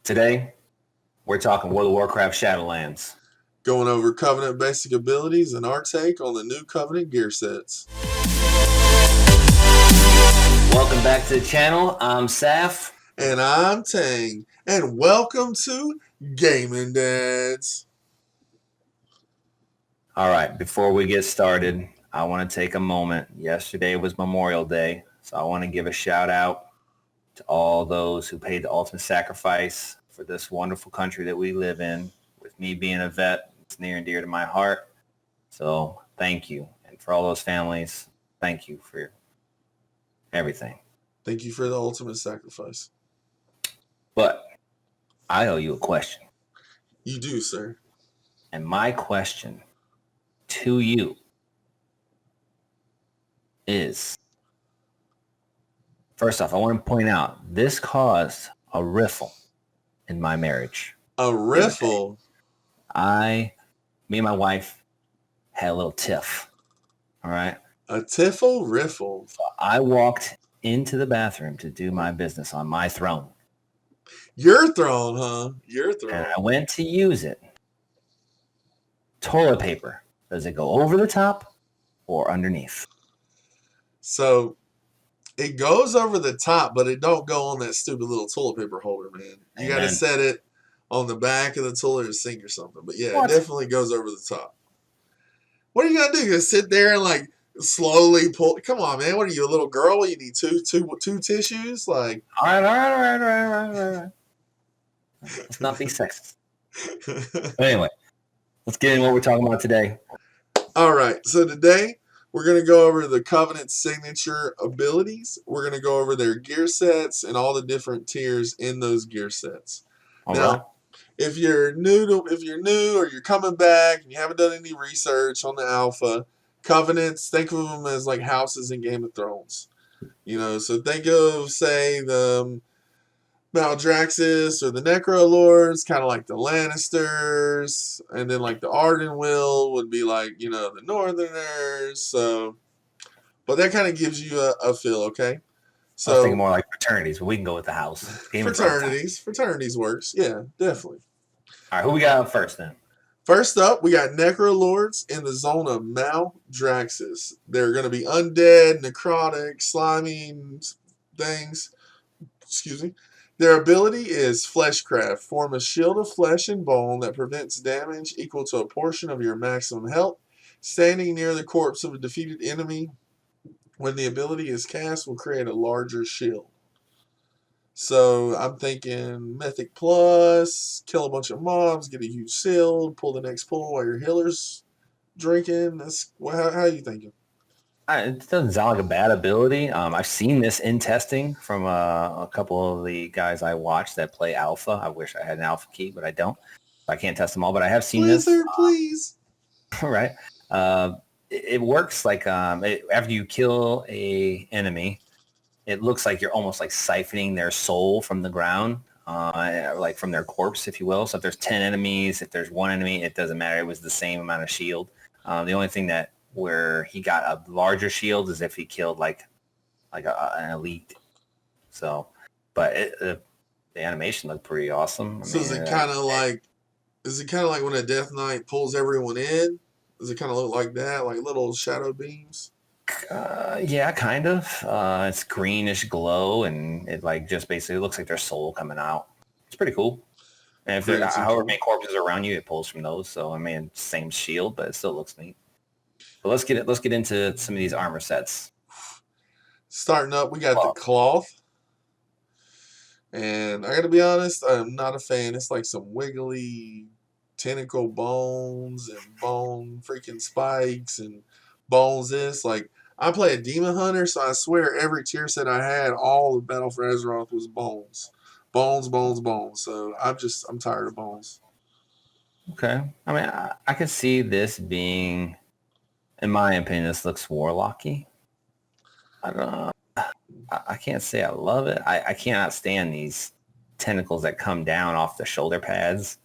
Today, we're talking World of Warcraft Shadowlands. Going over Covenant basic abilities and our take on the new Covenant gear sets. Welcome back to the channel. I'm Saf. And I'm Tang. And welcome to Gaming Dads. All right, before we get started, I want to take a moment. Yesterday was Memorial Day, so I want to give a shout out to all those who paid the ultimate sacrifice for this wonderful country that we live in. With me being a vet, it's near and dear to my heart. So thank you. And for all those families, thank you for everything. Thank you for the ultimate sacrifice. But I owe you a question. You do, sir. And my question to you is, first off, I want to point out this caused a riffle in my marriage. A riffle? Me and my wife had a little tiff. All right. A tiffle riffle. So I walked into the bathroom to do my business on my throne. Your throne, huh? Your throne. And I went to use it. Toilet paper. Does it go over the top or underneath? So it goes over the top, but it don't go on that stupid little toilet paper holder, man. You got to set it on the back of the toilet sink or something. But yeah, It definitely goes over the top. What are you going to do? Just sit there and like slowly pull? Come on, man. What are you, a little girl? You need two tissues? Like, all right. Let's not be sexist. Anyway, let's get in what we're talking about today. All right. So today we're going to go over the Covenant signature abilities. We're going to go over their gear sets and all the different tiers in those gear sets. Now, if you're new or you're coming back and you haven't done any research on the alpha, Covenants, think of them as like houses in Game of Thrones. You know, so think of, say, the Maldraxxus or the Necrolords, kind of like the Lannisters, and then like the Ardenweald would be like, you know, the Northerners. So, but that kind of gives you a feel, okay? So, I was thinking more like fraternities, but we can go with the house. Fraternities works. Yeah, definitely. All right, who we got up first then? First up, we got Necrolords in the zone of Maldraxxus. They're going to be undead, necrotic, slimy things. Excuse me. Their ability is Fleshcraft. Form a shield of flesh and bone that prevents damage equal to a portion of your maximum health. Standing near the corpse of a defeated enemy when the ability is cast will create a larger shield. So I'm thinking Mythic Plus, kill a bunch of mobs, get a huge shield, pull the next pull while your healer's drinking. That's how are you thinking? It doesn't sound like a bad ability. I've seen this in testing from a couple of the guys I watch that play alpha. I wish I had an alpha key, but I don't. I can't test them all, but I have seen this. Please. Right. It works like after you kill a enemy, it looks like you're almost like siphoning their soul from the ground, like from their corpse, if you will. So if there's 10 enemies, if there's one enemy, it doesn't matter. It was the same amount of shield. The only thing that where he got a larger shield is if he killed like an elite. So, but the animation looked pretty awesome. Is it kind of like when a Death Knight pulls everyone in? Does it kind of look like that, like little shadow beams? Yeah, kind of. It's greenish glow, and it like just basically looks like their soul coming out. It's pretty cool. And if there's however many corpses are around you, it pulls from those. So I mean, same shield, but it still looks neat. But let's get into some of these armor sets. Starting up, we got the cloth. And I gotta be honest, I'm not a fan. It's like some wiggly tentacle bones and bone freaking spikes and bones this. Like, I play a demon hunter, so I swear every tier set I had, all the Battle for Azeroth was bones. Bones. So I'm tired of bones. Okay. I mean, I could see this being, in my opinion, this looks warlocky. I don't know. I can't say I love it. I cannot stand these tentacles that come down off the shoulder pads.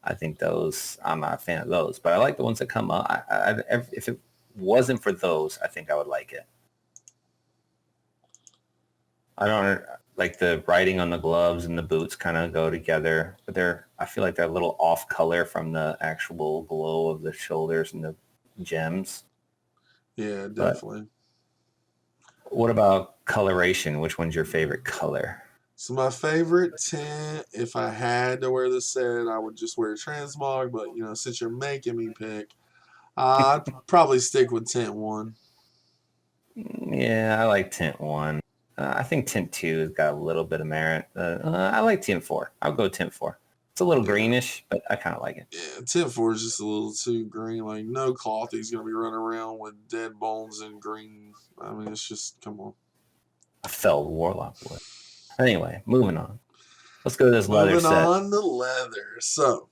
I think those, I'm not a fan of those, but I like the ones that come up. If it wasn't for those, I think I would like it. like the writing on the gloves and the boots kind of go together, but I feel like they're a little off color from the actual glow of the shoulders and the gems. Yeah, But definitely. what about coloration? Which one's your favorite color? So my favorite tint, if I had to wear the set, I would just wear transmog. But since you're making me pick, I'd probably stick with tint 1. Yeah, I like tint 1. I think tint 2 has got a little bit of merit. I like tint 4. I'll go tint 4. It's a little Yeah, greenish, but I kind of like it. yeah. Tint 4 is just a little too green. Like no cloth, he's gonna be running around with dead bones and green. I mean, it's just come on. A felled warlock would. Anyway, moving on. Let's go to this leather Moving set. on to leather. So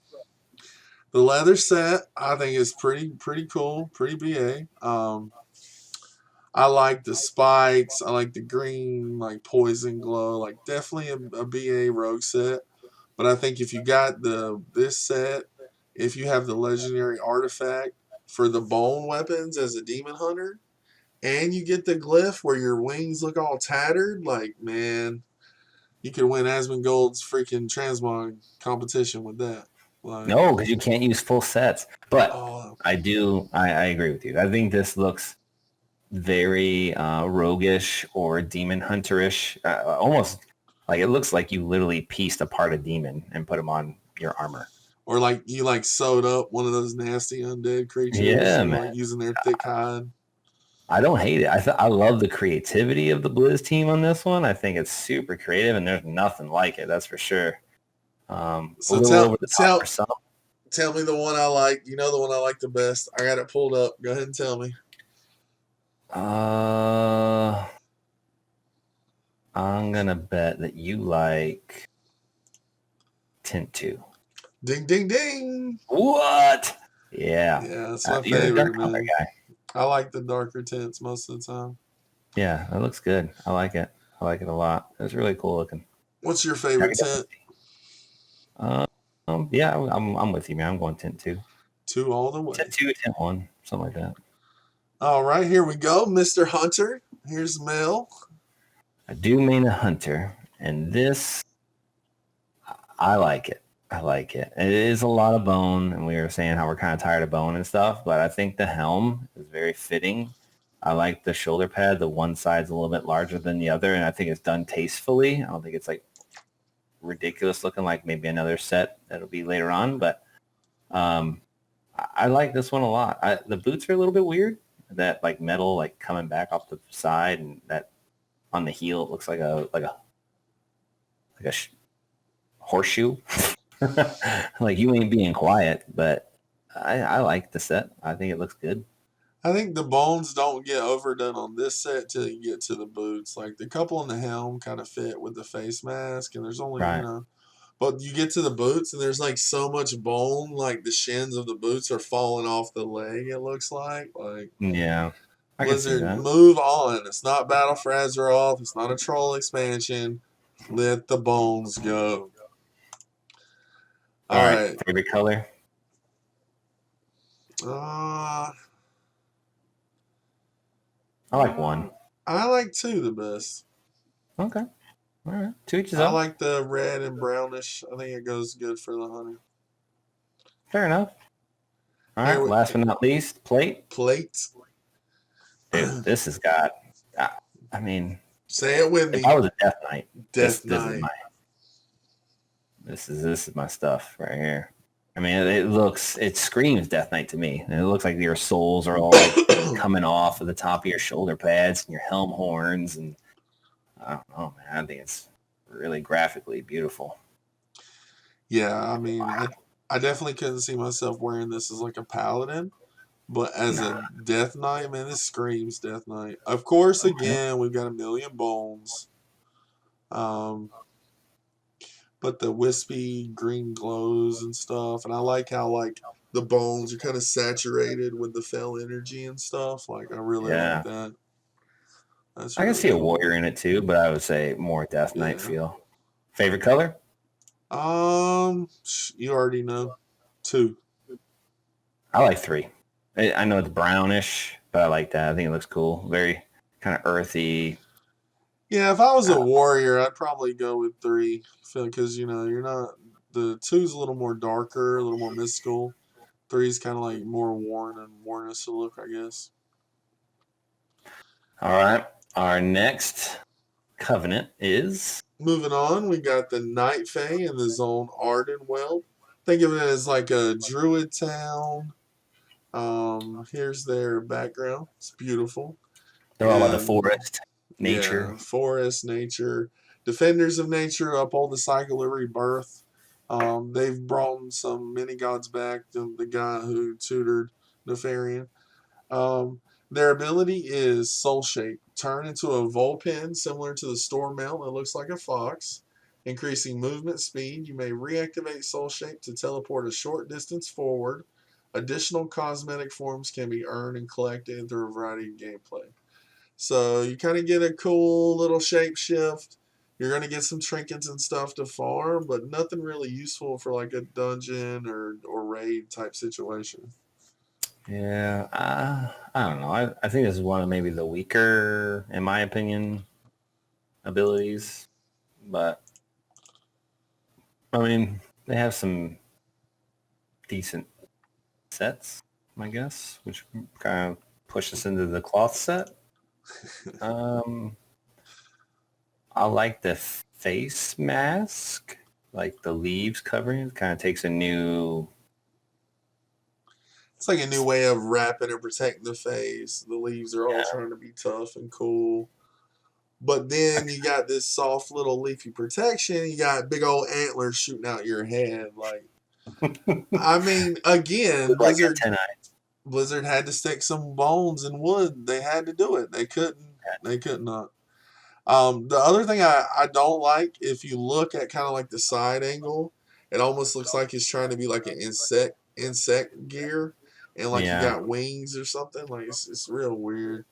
the leather set, I think is pretty cool, pretty BA. I like the spikes. I like the green, like poison glow. Like definitely a BA rogue set. But I think if you got this set, if you have the legendary artifact for the bone weapons as a demon hunter, and you get the glyph where your wings look all tattered, like man, you could win Asmongold's freaking transmog competition with that. Like, No, because you can't use full sets. But oh I agree with you. I think this looks very roguish or demon hunterish. Almost like it looks like you literally pieced apart a demon and put him on your armor. or like you like sewed up one of those nasty undead creatures Yeah, and man. like using their thick hide. I don't hate it. I love the creativity of the Blizz team on this one. I think it's super creative, and there's nothing like it. That's for sure. A So little over the top for tell some. tell me the one I like. You know the one I like the best. I got it pulled up. Go ahead and tell me. I'm gonna bet that you like Tint 2. Ding ding ding. What? Yeah. Yeah, that's my You're a favorite, dark color man. guy. I like the darker tints most of the time. Yeah, that looks good. I like it. I like it a lot. It's really cool looking. What's your I favorite could tint? definitely yeah, I'm with you, man. I'm going Tint 2. 2 all the Tint way. 2, Tint 1, something like that. All right, here we go, Mr. Hunter. Here's Mel. I do main a hunter, and this I like it. I like it. It is a lot of bone, and we were saying how we're kind of tired of bone and stuff, but I think the helm is very fitting. I like the shoulder pad. The one side's a little bit larger than the other, and I think it's done tastefully. I don't think it's like ridiculous looking like maybe another set that'll be later on, but I like this one a lot. The boots are a little bit weird. That like metal like coming back off the side, and that on the heel it looks like a horseshoe. Like you ain't being quiet, but I like the set. I think it looks good. I think the bones don't get overdone on this set till you get to the boots. Like the couple in the helm kind of fit with the face mask, and there's only, Right. but you get to the boots and there's like so much bone, like the shins of the boots are falling off the leg, it looks like. Like, Yeah. I can see Blizzard, that. move on. It's not Battle for Azeroth. It's not a troll expansion. Let the bones go. All All right. right. Favorite color? Uh, I like one. I like 2 the best. Okay. All right. To each his I own. like the red and brownish. I think it goes good for the hunter. Fair enough. All Here right. we Last but not least, plate. plate. Dude, this has got. I mean, Say it with if me. I was a Death Knight, Death this is Knight. this is my stuff right here. I mean, it screams Death Knight to me. And it looks like your souls are all like coming off of the top of your shoulder pads and your helm horns, and I don't know, man. I think it's really graphically beautiful. Yeah, I mean, I definitely couldn't see myself wearing this as like a paladin, but as a Death Knight, man, this screams Death Knight. Of course, again, we've got a million bones. But the wispy green glows and stuff, and I like how like the bones are kind of saturated with the fell energy and stuff. Like I really like Yeah. that. That's I can really see a cool. warrior in it too, but I would say more Death Knight Yeah. feel. Favorite color? You already know. 2. I like 3. I know it's brownish, but I like that. I think it looks cool. Very kind of earthy. Yeah, if I was a Uh, warrior, I'd probably go with 3. Because, you're not. The two's a little more darker, a little more mystical. Three's kind of like more worn and wornness to look, I guess. all right. Our next covenant is... Moving on, we got the Night Fae in the zone Ardenweld. Think of it as like a druid town. Here's their background. It's beautiful. They're all about the And forest, nature. yeah, forest, nature, defenders of nature, uphold the cycle of rebirth. They've brought some mini gods back. The guy who tutored Nefarian. Um, their ability is Soul Shape. Turn into a Vulpin similar to the Storm Mount that looks like a fox. Increasing movement speed, you may reactivate Soul Shape to teleport a short distance forward. Additional cosmetic forms can be earned and collected through a variety of gameplay. So you kind of get a cool little shape shift. You're going to get some trinkets and stuff to farm, but nothing really useful for like a dungeon or raid type situation. Yeah, I don't know. I think this is one of maybe the weaker, in my opinion, abilities. But I mean, they have some decent sets, I guess, which kind of push us into the cloth set. Um, I like the face mask, like the leaves covering. It kind of takes a new... It's like a new way of wrapping and protecting the face. The leaves are all Yeah, trying to be tough and cool. But then you got this soft little leafy protection. You got big old antlers shooting out your head. Like, I mean, again, with like Blizzard antennae. Blizzard had to stick some bones in wood. They had to do it. They couldn't. They could not. The other thing I don't like, if you look at kind of like the side angle, it almost looks like it's trying to be like an insect gear, and like you Yeah, got wings or something. Like it's real weird.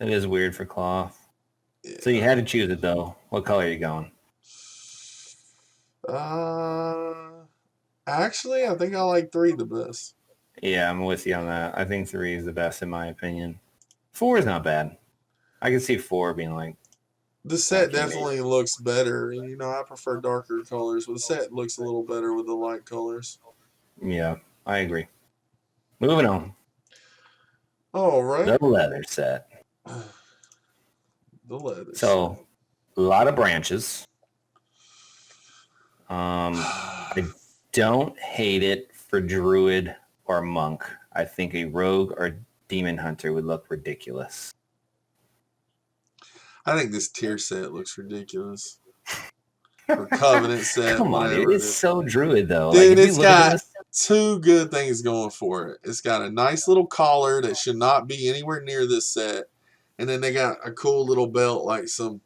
it is weird for cloth. So you Yeah. had to choose it though. What color are you going? Uh, Actually, I think I like 3 the best. Yeah, I'm with you on that. I think 3 is the best in my opinion. 4 is not bad. I can see 4 being like, The set okay, maybe. definitely looks better. I prefer darker colors, but the set looks a little better with the light colors. Yeah, I agree. Moving on. All right. The leather set. The leather set. So a lot of branches. I don't hate it for druid or monk. I think a rogue or demon hunter would look ridiculous. I think this tier set looks ridiculous. Or Covenant set, Come on, dude. whatever it It's is. so druid though. Like Dude, if you it's look at got this, 2 good things going for it. It's got a nice little collar that should not be anywhere near this set. And then they got a cool little belt like some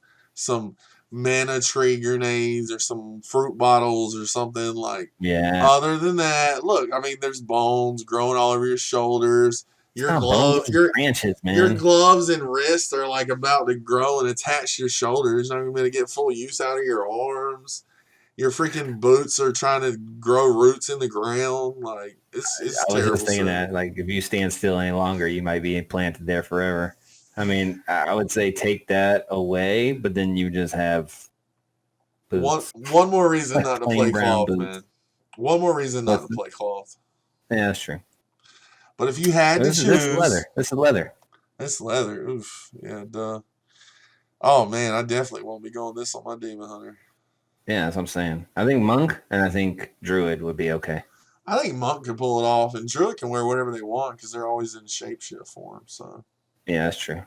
mana tree grenades or some fruit bottles or something like. yeah. Other than that, look, I mean there's bones growing all over your shoulders. It's Your not bones, glove it's your branches, your man. gloves and wrists are like about to grow and attach to your shoulders. You're not gonna be able to get full use out of your arms. Your freaking boots are trying to grow roots in the ground. Like it's I was just terrible thinking set. that, like, if you stand still any longer, you might be implanted there forever. I mean, I would say take that away, but then you just have One boots, one more reason like not to plain play brown cloth, boots. man. One more reason not What's to the, play cloth. yeah, that's true. But if you had But to this is leather. choose, This is leather. it's leather. Oof, yeah, duh. Oh man, I definitely won't be going this on my demon hunter. Yeah, that's what I'm saying. I think monk and I think druid would be okay. I think monk can pull it off, and druid can wear whatever they want because they're always in shapeshift form. So Yeah, that's true.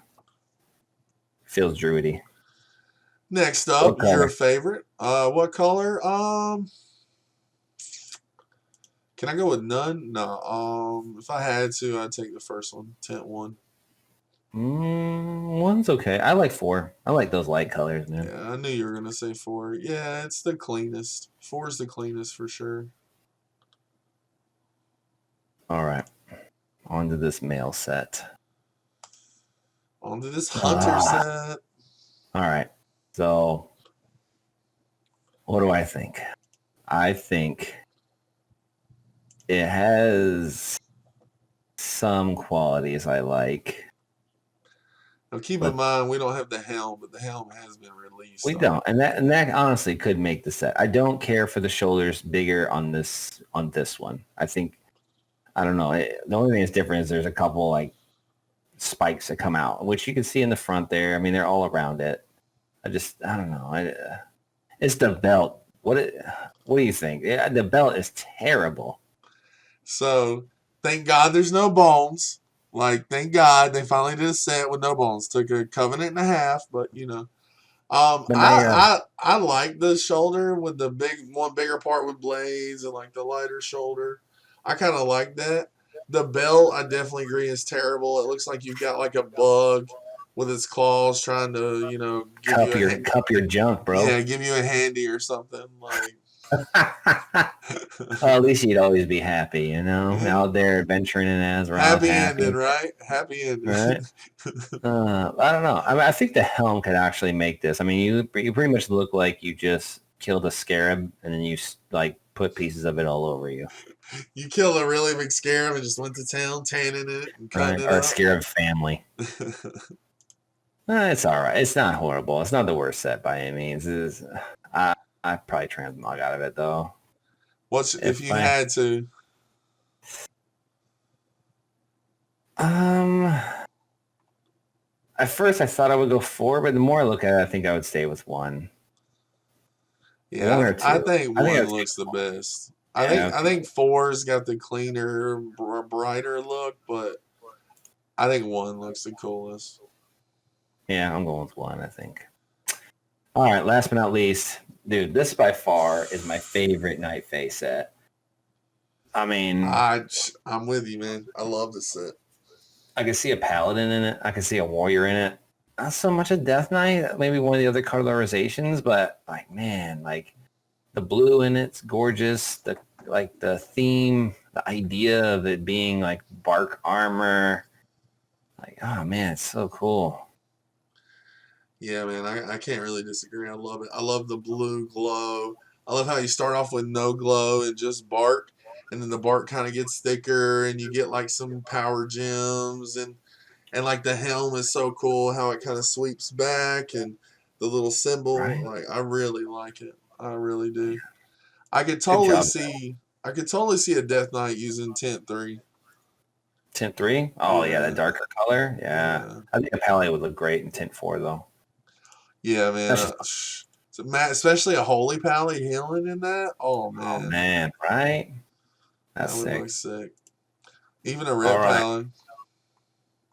Feels druidy. next up, What your color? favorite. What color? Can I go with none? No. If I had to, I'd take the first one, tent one. One's okay. I like 4. I like those light colors, man. Yeah, I knew you were gonna say 4. Yeah, it's the cleanest. 4 is the cleanest for sure. All right. On to this male set. On to this hunter Ah, set. all right. So what do I think? I think it has some qualities I like. Now keep in But mind we don't have the helm, but the helm has been released. we don't, and that honestly could make the set. I don't care for the shoulders bigger on this one. I think I don't know. The only thing that's different is there's a couple like spikes that come out, which you can see in the front there. I mean, they're all around it. I don't know. It's the belt. What do you think? Yeah, the belt is terrible. So thank God there's no bones. Like thank God they finally did a set with no bones. Took a covenant and a half, but you know. But now you have I like the shoulder with the bigger part with blades and like the lighter shoulder. I kind of like that. The belt, I definitely agree, is terrible. It looks like you've got like a bug with its claws trying to, you know, give you cup your junk, bro. yeah, give you a handy or something. Like, Well, at least you'd always be happy, you know, out there adventuring in Azeroth, happy ending, happy, right? Happy ending. right? I don't know. I mean, I think the helm could actually make this. I mean, you pretty much look like you just killed a scarab and then you like put pieces of it all over you, You killed a really big scarab and just went to town tanning it and cutting right? it Or a up. scarab family. It's all right. It's not horrible. It's not the worst set by any means. I probably transmog out of it though. What's if If you I had to? um, at first I thought I would go 4, but the more I look at it, I think I would stay with 1. Yeah, 1 or I 2. think I think I one would stay looks the with 1. best. Yeah, I think four's got the cleaner, brighter look, but I think one looks the coolest. yeah, I'm going with 1. I think. All right, last but not least, dude, this by far is my favorite Night Fae set. I mean, I'm with you, man. I love the set. I can see a paladin in it. I can see a warrior in it. Not so much a death knight. Maybe one of the other colorizations, but like, man, like the blue in it's gorgeous. The theme, the idea of it being like bark armor. Like, oh man, it's so cool. Yeah, man, I can't really disagree. I love it. I love the blue glow. I love how you start off with no glow and just bark, and then the bark kind of gets thicker, and you get like some power gems, and like the helm is so cool how it kind of sweeps back and the little symbol. Right? Like I really like it. I really do. I could Good totally job. see. I could totally see a Death Knight using Tint 3. Tint 3? Oh yeah, that Yeah, darker color. Yeah. yeah, I think a paladin would look great in tint 4 though. yeah, man. That's just So, especially a Holy Pally healing in that. Oh oh man, man, right? that That's would look sick. sick. Even a All Red right. Pally.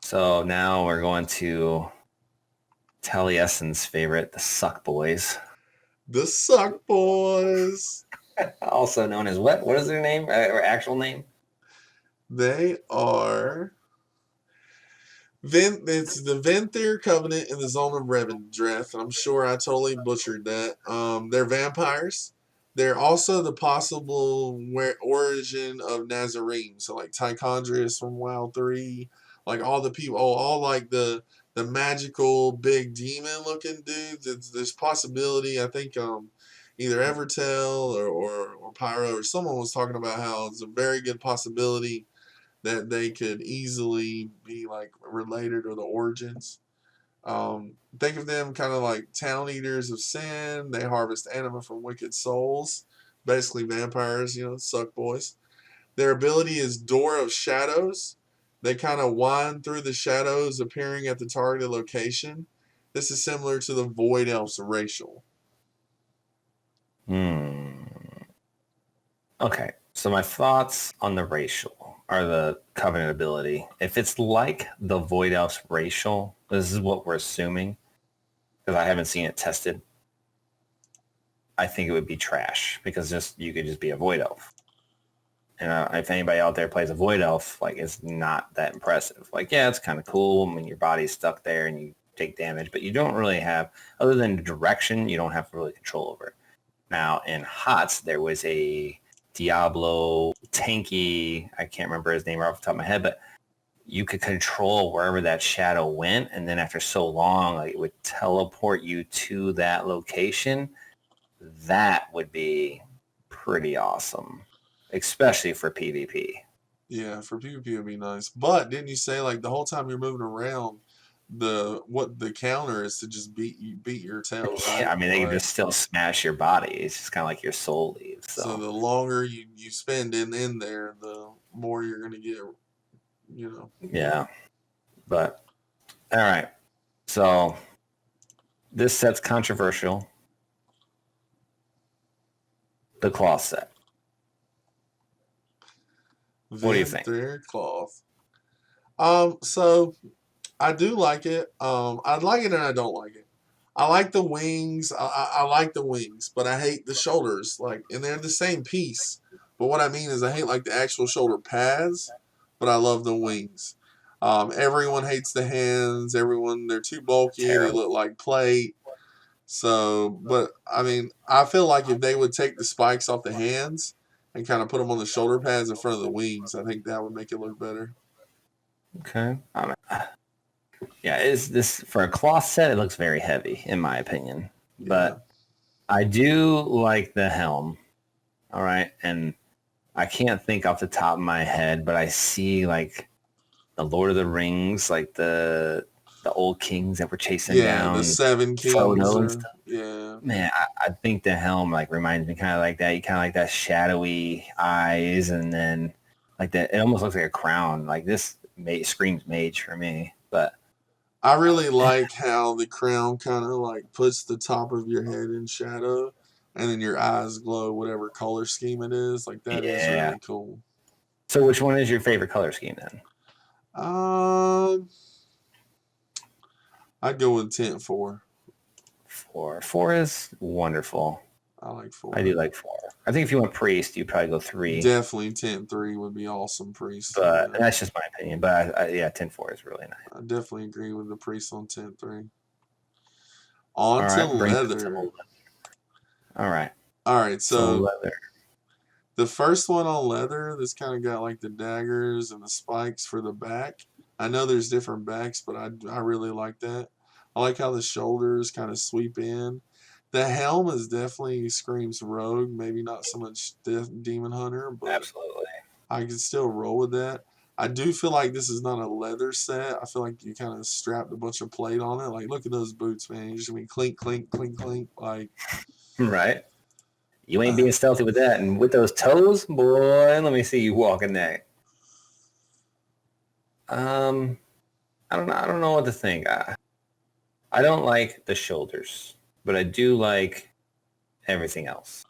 So now we're going to Taliesin's favorite, the Suck Boys. The Suck Boys. Also known as what? What is their name? Or actual name? They are. It's the Venthyr Covenant in the Zone of Revendreth, and I'm sure I totally butchered that. They're vampires. They're also the possible origin of Nazarene, so like Tichondrius from WoW 3, like all the people, all like the magical big demon looking dudes. There's possibility. I think either Evertel or Pyro or someone was talking about how it's a very good possibility that they could easily be like related or the origins. Think of them kind of like town eaters of sin. They harvest anima from wicked souls, basically vampires, you know, suck boys. Their ability is Door of Shadows. They kind of wind through the shadows appearing at the targeted location. This is similar to the Void Elf's racial. Okay. So my thoughts on the racial are the covenant ability. If it's like the Void Elf's racial, this is what we're assuming because I haven't seen it tested. I think it would be trash because you could just be a Void Elf. And if anybody out there plays a Void Elf, like it's not that impressive. Like, yeah, it's kind of cool when your body's stuck there and you take damage, but you don't really have, other than direction, you don't have really control over it. Now, in HOTS, there was a Diablo tanky, I can't remember his name right off the top of my head, but you could control wherever that shadow went. And then after so long, like, it would teleport you to that location. That would be pretty awesome, especially for PvP. Yeah, for PvP it would be nice. But didn't you say like the whole time you're moving around, what the counter is to just beat your tail, Yeah, right? I mean, they can Like, just still smash your body. It's just kind of like your soul leaves. so So the longer you spend in there, the more you're gonna get, you know. yeah, but all right. So this set's controversial. The cloth set. What do you think? Vampire cloth. So I do like it. I like it and I don't like it. I like the wings. I like the wings, but I hate the shoulders. Like, and they're the same piece. But what I mean is, I hate like the actual shoulder pads, but I love the wings. Everyone hates the hands. Everyone, they're too bulky. They Terrible. look like plate. So, but I mean, I feel like if they would take the spikes off the hands and kind of put them on the shoulder pads in front of the wings, I think that would make it look better. Okay. Yeah, is this for a cloth set? It looks very heavy, in my opinion. Yeah. But I do like the helm. All right, and I can't think off the top of my head, but I see like the Lord of the Rings, like the old kings that were chasing Yeah, the down Seven Kings, Frodo and or stuff. yeah, Man, I think the helm like reminds me kind of like that. You kind of like that shadowy eyes, and then like that. It almost looks like a crown. Like this screams mage for me, but. I really like how the crown kind of like puts the top of your head in shadow, and then your eyes glow whatever color scheme it is. Like that is Yeah. really cool. So which one is your favorite color scheme then? Um, I'd go with Tent 4. Four. Four is wonderful. I like I do 4. like four. I think if you went priest, you'd probably go three. Definitely Tent 3 would be awesome, Priest. But Yeah. that's just my opinion. But yeah, 10-4 is really nice. I definitely agree with the Priest on Tent 3. All On to right, bring us to leather. leather. All right. All right, So so leather. the first one on leather, this kind of got like the daggers and the spikes for the back. I know there's different backs, but I really like that. I like how the shoulders kind of sweep in. The helm is definitely screams rogue, maybe not so much demon hunter, but Absolutely. I can still roll with that. I do feel like this is not a leather set. I feel like you kind of strapped a bunch of plate on it. Like, look at those boots, man. You're just gonna be clink, clink, clink, clink. Like, Right. You ain't being stealthy with that. And with those toes, boy, let me see you walking that. I don't know. I don't know what to think. I don't like the shoulders, but I do like everything else.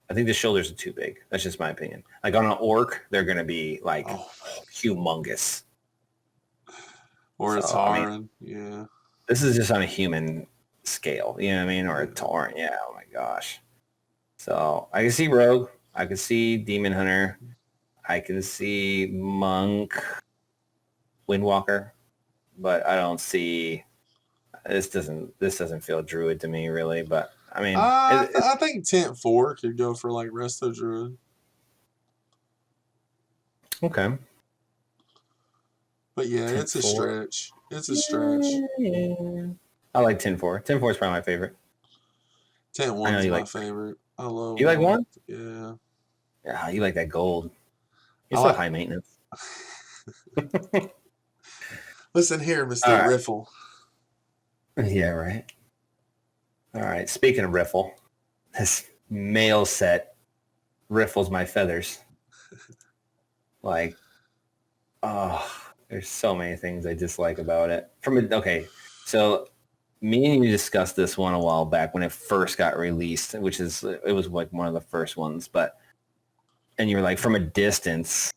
I think the shoulders are too big. That's just my opinion. Like on an orc, they're going to be like humongous. or a So, I mean, Tauren, yeah. this is just on a human scale. You know what I mean? Or a Tauren. Yeah. Oh my gosh. So I can see Rogue. I can see Demon Hunter. I can see Monk, Windwalker, but I don't see this. Doesn't feel Druid to me really. But I mean, I think Tent 4 could go for like Resto Druid. okay. But yeah, Tent it's a 4. stretch. It's a stretch. Yeah. I like 10-4. 10-4 is probably my favorite. Tent I know 1's you my like. favorite. I love You like 1? Yeah. Yeah, you like that gold. You're I so like. high maintenance. Listen here, Mr. All right. Riffle. Yeah, right. All right. Speaking of riffle, this male set riffles my feathers. Like, oh, there's so many things I dislike about it. Okay, so me and you discussed this one a while back when it first got released, it was like one of the first ones, and you were like, from a distance,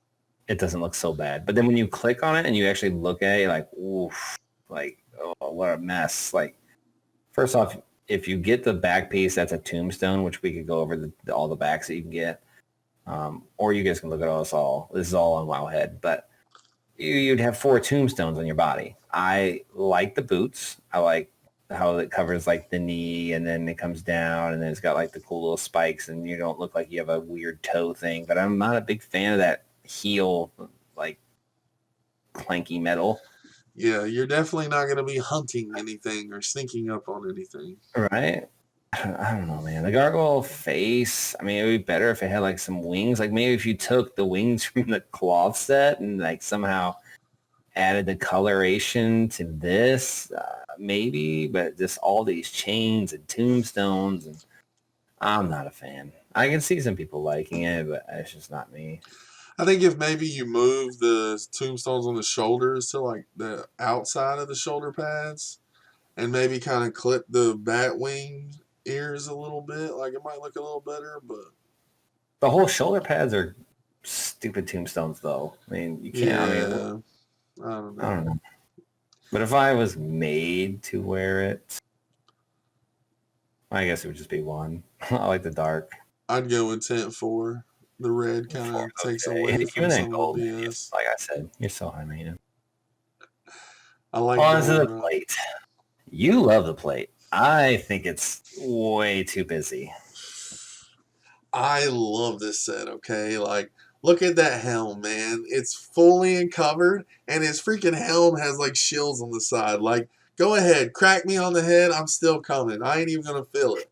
it doesn't look so bad. But then when you click on it and you actually look at it, you're like, oof, like, oh, what a mess. Like, first off, if you get the back piece, that's a tombstone, which we could go over all the backs that you can get. Or you guys can look at us all. This is all on Wowhead, but you'd have 4 tombstones on your body. I like the boots. I like how it covers like the knee and then it comes down and then it's got like the cool little spikes and you don't look like you have a weird toe thing. But I'm not a big fan of that heel, like clanky metal. Yeah, you're definitely not going to be hunting anything or sneaking up on anything. Right? I don't know, man. The gargoyle face, I mean, it would be better if it had like some wings. Like maybe if you took the wings from the cloth set and like somehow added the coloration to this, maybe, but just all these chains and tombstones, and I'm not a fan. I can see some people liking it, but it's just not me. I think if maybe you move the tombstones on the shoulders to like the outside of the shoulder pads, and maybe kind of clip the bat wing ears a little bit, like it might look a little better. But The whole shoulder pads are stupid tombstones, though. I mean, you can't. yeah, I I don't I don't know. know. But if I was made to wear it, I guess it would just be one. I like the dark. I'd go with tent 4. The red kind Four, of takes okay. away Even from that some of gold, the man, BS. like I said, you're so high maintenance. I like On to gold, the bro. plate. You love the plate. I think it's way too busy. I love this set, okay? Like, look at that helm, man. It's fully uncovered, and his freaking helm has, like, shields on the side. Like, go ahead, crack me on the head. I'm still coming. I ain't even gonna feel it.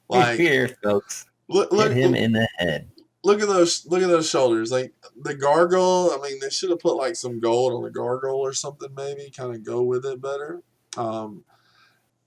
Like, Here, folks. look, Hit look, him in the head. look at those shoulders. Like, the gargoyle, I mean, they should have put, like, some gold on the gargoyle or something, maybe. Kind of go with it better. Um,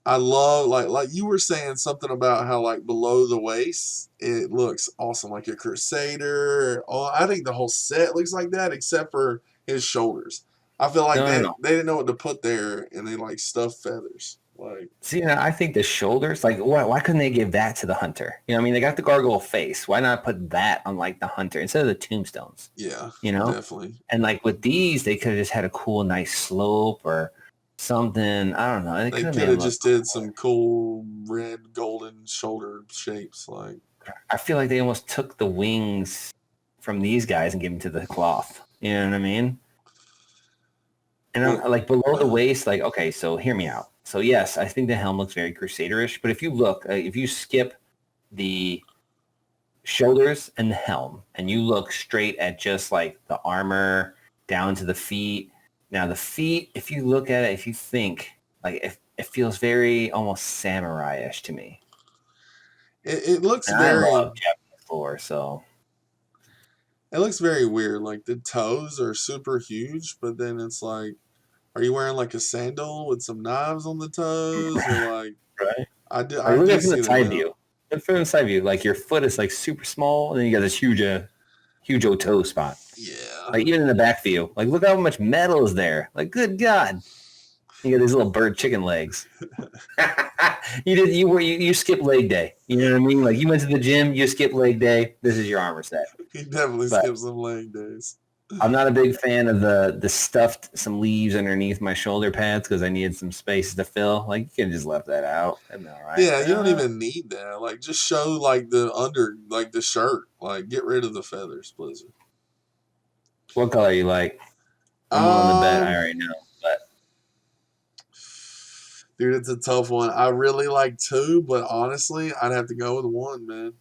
I love like you were saying something about how like below the waist it looks awesome like a crusader. Oh, I think the whole set looks like that except for his shoulders. I feel like No, no, they no. they didn't know what to put there and they like stuffed feathers. Like See, I think the shoulders, like, why couldn't they give that to the hunter? You know, I mean, they got the gargoyle face. Why not put that on, like, the hunter instead of the tombstones? yeah, You know? definitely. And, like, with these, they could have just had a cool, nice slope or something. I don't know. It They could have could made have them look just did cooler. some cool red golden shoulder shapes like I feel like they almost took the wings from these guys and gave them to the cloth. You know what I mean? And what I'm like below the waist, like, okay, so hear me out. So yes, I think the helm looks very crusaderish, but if you look, if you skip the shoulders and the helm and you look straight at just like the armor down to the feet. Now the feet, if you look at it, if you think, like, if it feels very almost samurai-ish to me. it looks And I very love Japanese lore, so it looks very weird. Like the toes are super huge, but then it's like are you wearing like a sandal with some knives on the toes, or like right. Like, I look at do it from see the that side now? view. Look from the side view. Like, your foot is like super small, and then you got this huge toe spot. Yeah, Like, even in the back view, like, look how much metal is there. Like, good God, you got these little bird chicken legs. You skip leg day. You know what I mean? Like, you went to the gym, you skip leg day. This is your armor set. he definitely But skipped some leg days. I'm not a big fan of the stuffed some leaves underneath my shoulder pads because I needed some spaces to fill. Like, you can just left that out. That'd be all right. Yeah, But you don't even need that. Like, just show like the under, like the shirt. Like, get rid of the feathers, Blizzard. what color you like? I'm willing to bet I Um, already know. But dude, it's a tough one. I really like two, but honestly, I'd have to go with one, man.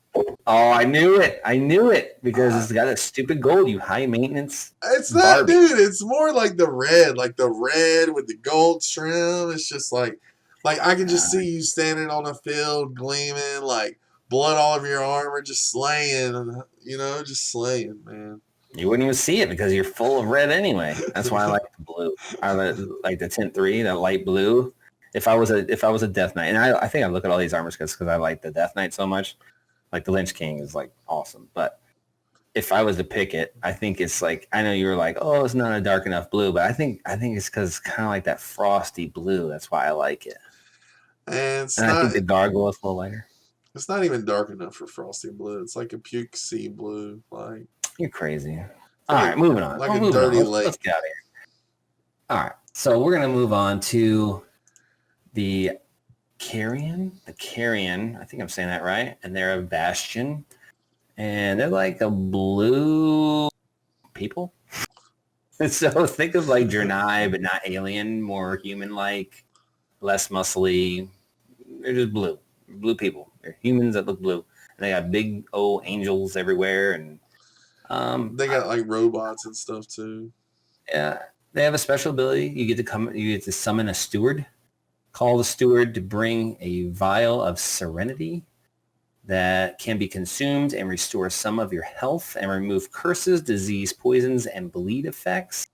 oh, I knew it. I knew it because Uh, it's got that stupid gold. You high maintenance it's not, Barbie. dude. It's more like the red with the gold trim. It's just like I can just see you standing on a field, gleaming, like blood all over your armor, just slaying. You know, just slaying, man. You wouldn't even see it because you're full of red anyway. That's why I like the blue. Like the tint 3, that light blue. If I was a Death Knight, and I think I look at all these armors because I like the Death Knight so much. Like the Lynch King is like awesome, but if I was to pick it, I think it's like I know you were like, oh, it's not a dark enough blue, but I think it's because it's kind of like that frosty blue. That's why I like it, And and I think the gargoyle is a little lighter. it's not even dark enough for frosty blue. It's like a puke sea blue, You're crazy. All right, moving on. like Oh, a moving on. dirty Let's lake. get out of here. All right, so we're gonna move on to the Carrion. The Carrion. I think I'm saying that right. And they're a bastion, and they're like a blue people. So think of like Draenei, but not alien, more human-like, less muscly. They're just blue people. They're humans that look blue, and they got big old angels everywhere. And They got like robots and stuff too. yeah, they have a special ability. You get to summon a steward. Call the steward to bring a vial of serenity that can be consumed and restore some of your health and remove curses, disease, poisons, and bleed effects.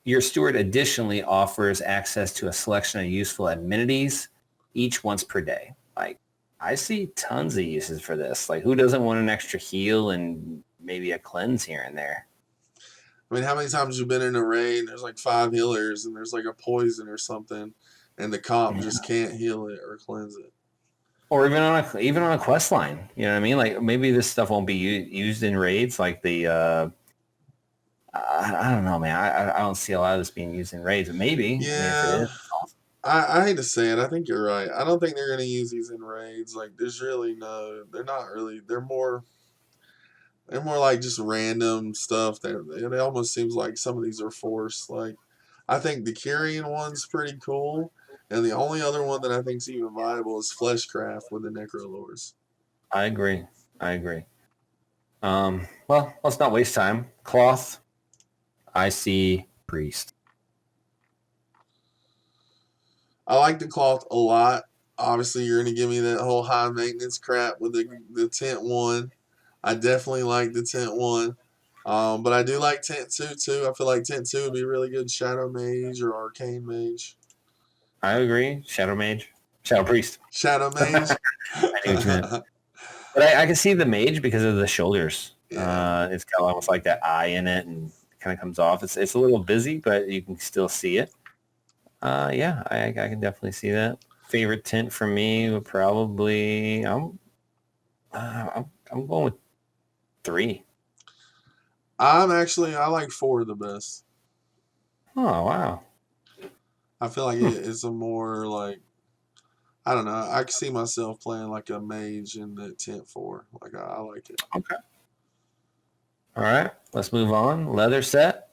Your steward additionally offers access to a selection of useful amenities each once per day. Like, I see tons of uses for this. Like, who doesn't want an extra heal and maybe a cleanse here and there? I mean, how many times you've been in a raid and there's like 5 healers and there's like a poison or something and the comp Yeah. just can't heal it or cleanse it? Or even on a quest line, you know what I mean? Like, maybe this stuff won't be used in raids, like the I don't know, man. I don't see a lot of this being used in raids, but maybe. I mean, if it Yeah, is, awesome. I hate to say it. I think you're right. I don't think they're going to use these in raids. Like, there's really no, they're not really, they're more like just random stuff. It almost seems like some of these are forced. Like, I think the Kyrian one's pretty cool. And the only other one that I think's even viable is Fleshcraft with the Necrolords. I agree. I agree. Well, let's not waste time. Cloth. I see priest. I like the cloth a lot. Obviously, you're going to give me that whole high maintenance crap with the tent one. I definitely like the tent one. But I do like tent 2 too. I feel like tent 2 would be really good Shadow Mage or Arcane Mage. I agree. Shadow mage. Shadow priest. Shadow Mage? I knew what you meant. But I can see the mage because of the shoulders. Yeah. It's got almost like that eye in it and kind of comes off. It's a little busy, but you can still see it. Yeah, I can definitely see that. Favorite tint for me would probably I'm going with 3. I like 4 the best. Oh wow. I feel like it's a more like, I don't know. I can see myself playing like a mage in the tent 4. Like, I like it. Okay. All right, let's move on. Leather set.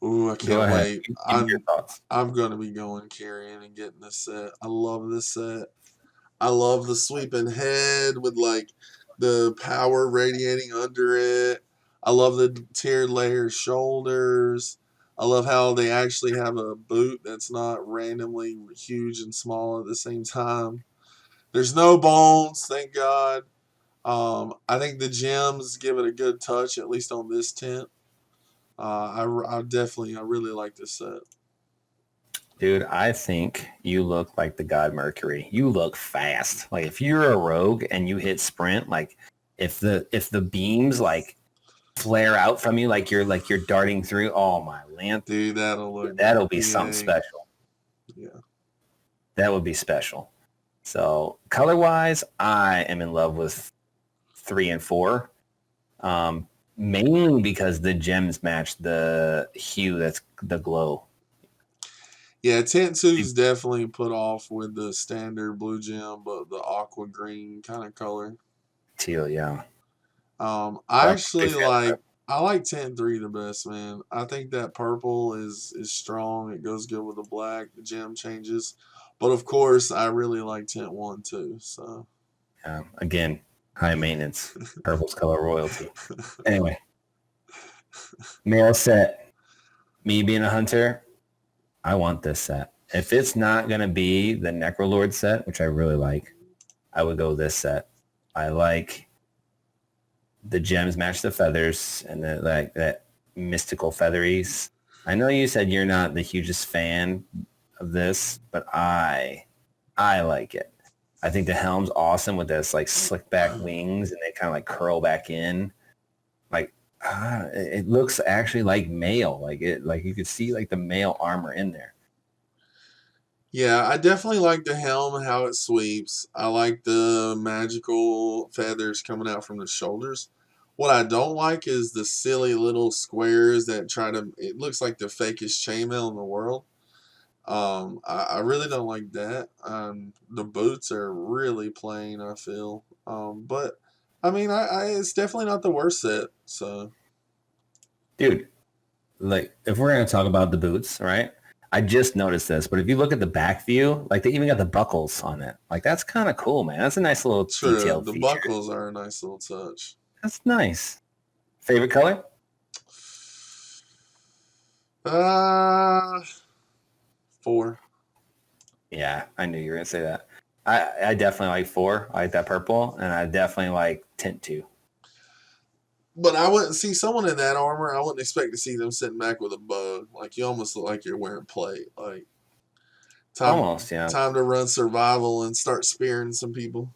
Ooh, I Go can't ahead. wait. Give me your thoughts. I'm gonna be going carrying and getting this set. I love this set. I love the sweeping head with like the power radiating under it. I love the tiered layer shoulders. I love how they actually have a boot that's not randomly huge and small at the same time. There's no bones, thank God. I think the gems give it a good touch, at least on this tent. I really like this set. Dude, I think you look like the god Mercury. You look fast. Like if you're a rogue and you hit sprint, like if the beams like flare out from you like you're darting through, oh my land. Dude, that'll be something special. Yeah. That would be special. So color wise, I am in love with 3 and 4. Mainly because the gems match the hue that's the glow. Yeah, tent 2 is definitely put off with the standard blue gem, but the aqua green kind of color. Teal, yeah. I like tent 3 the best, man. I think that purple is strong. It goes good with the black. The gem changes. But of course, I really like tent 1 too. So again, high maintenance. Purple's color royalty. Anyway. Male set. Me being a hunter, I want this set. If it's not going to be the Necrolord set, which I really like, I would go this set. I like the gems match the feathers and that mystical featheries. I know you said you're not the hugest fan of this, but I like it. I think the helm's awesome with this like slick back wings and they kind of like curl back in. Like it looks actually like mail. Like you could see like the mail armor in there. Yeah, I definitely like the helm and how it sweeps. I like the magical feathers coming out from the shoulders. What I don't like is the silly little squares that it looks like the fakest chainmail in the world. I really don't like that. The boots are really plain, I feel. But I mean, it's definitely not the worst set. So, dude, like if we're gonna talk about the boots, right? I just noticed this, but if you look at the back view, like they even got the buckles on it. Like that's kind of cool, man. That's a nice little detailed the feature. buckles are a nice little touch. That's nice. Favorite color? 4. Yeah, I knew you were gonna say that. I definitely like 4. I like that purple, and I definitely like tint 2. But I wouldn't see someone in that armor. I wouldn't expect to see them sitting back with a bow. Like you almost look like you're wearing plate. Like Almost, yeah. time to run survival and start spearing some people.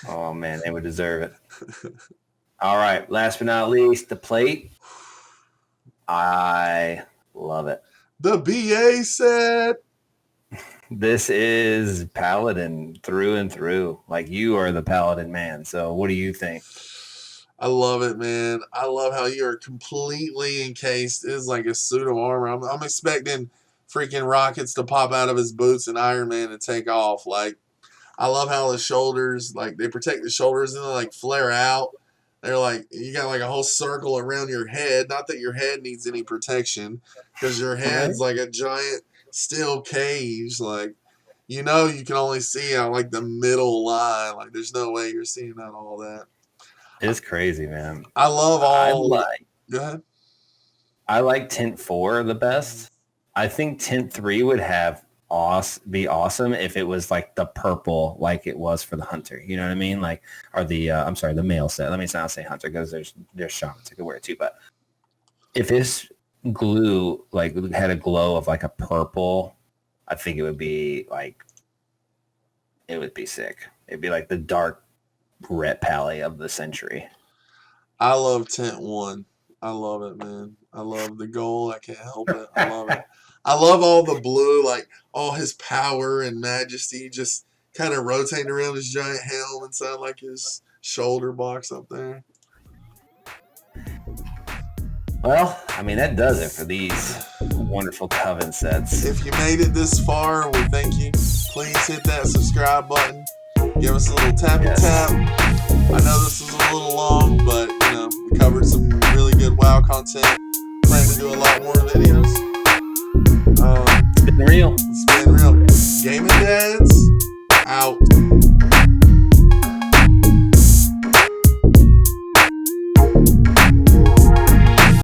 Oh man, they would deserve it. All right, last but not least, the plate. I love it. The BA set. This is Paladin through and through. Like you are the Paladin man. So what do you think? I love it, man. I love how you are completely encased. It's like a suit of armor. I'm expecting freaking rockets to pop out of his boots and Iron Man to take off. Like, I love how the shoulders, like, they protect the shoulders and they, like, flare out. They're like, you got, like, a whole circle around your head. Not that your head needs any protection, because your head's like a giant steel cage. Like, you know you can only see out, like, the middle line. Like, there's no way you're seeing out all that. It's crazy, man. I love all. Go ahead. I like Tint 4 the best. I think Tint 3 would be awesome if it was like the purple, like it was for the Hunter. You know what I mean? Like, or the the male set. Let me not say Hunter because there's shamans who could wear it too. But if this glue like had a glow of like a purple, I think it would be sick. It'd be like the dark red pally of the century. I love Tent 1. I love it, man. I love the gold. I can't help it. I love it. I love all the blue, like all his power and majesty just kind of rotating around his giant helm inside like his shoulder box up there. Well, I mean, that does it for these wonderful Coven sets. If you made it this far, we thank you. Please hit that subscribe button. Give us a little tappy tap. I know this was a little long, but we covered some really good WoW content. Plan to do a lot more videos. It's been real.